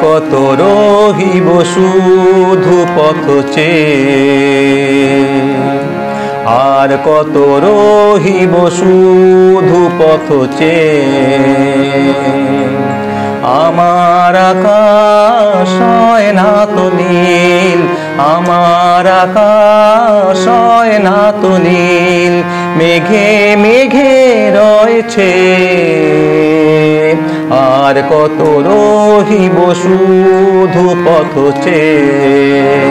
কত রহিব শুধু পথ চেয়ে, আর কত রহিব শুধু পথ চেয়ে। আমার আকাশ হয় না তো নীল, আমার আকাশ হয় না তো নীল, মেঘে মেঘে রয়েছে। আর কত রহিব শুধু পথ চেয়ে।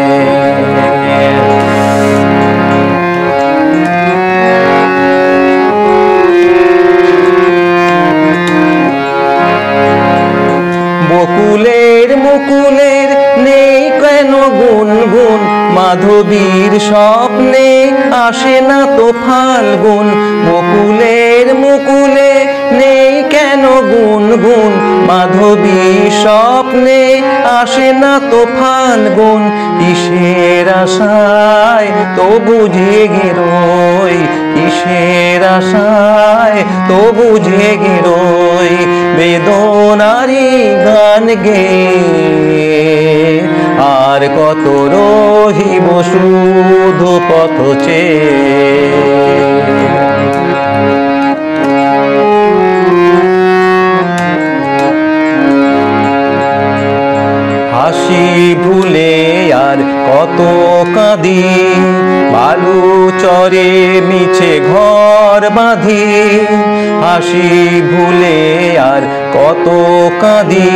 বকুলের মুকুলের নেই কেন গুনগুন, মাধবীর স্বপ্নে আসে না তো ফাল্গুন। বকুলের মুকুলে নেই কেন গুনগুন, মাধবীর স্বপ্নে আসে না তো ফাল্গুন। কিসের আশায় তবু জেগে রই, কিসের আশায় তবু জেগে রই, বেদনারি গান গেয়ে। আর কত রহিব শুধু পথ চেয়ে। হাসি ভুলে আর কত কাঁদি, বালু চরে মিছে ঘর বাঁধি। হাসি ভুলে আর কত কাঁদি,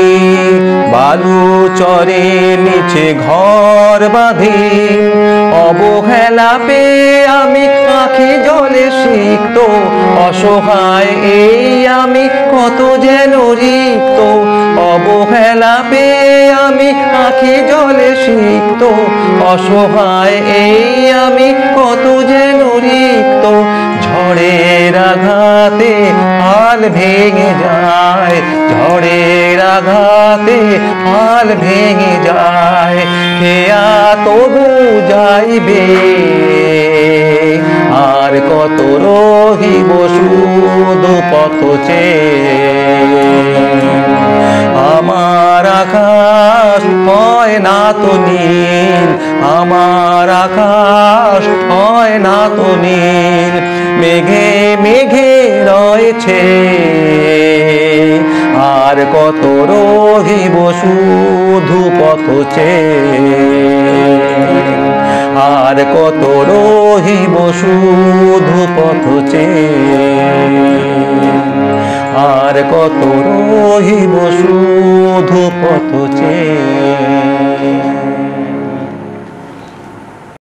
বালু চরে মিছে ঘর বাঁধি। অবহেলা পেয়ে আমি আঁখি জলে সিক্ত, অসহায় এই আমি কত যেন রিক্ত। অবহেলা পেয়ে আমি আঁখি জলে সিক্ত, অসহায় এই আমি কত যেন রিক্ত। ঝড়ের আঘাতে হাল ভেঙে যায়, ঝড়ের আঘাতে হাল ভেঙে যায়, খেয়া তবু যাইবে। আর কত রহিব শুধু পথ চেয়ে। আমার আকাশ হয় না তো নীল, আমার আকাশ হয় না তো নীল, মেঘে মেঘে রয়েছে। আর কত রহিব শুধু পথ চেয়ে। আর কত রহিব শুধু পথ চেয়ে। আর কত রহিব শুধু পথ চেয়ে।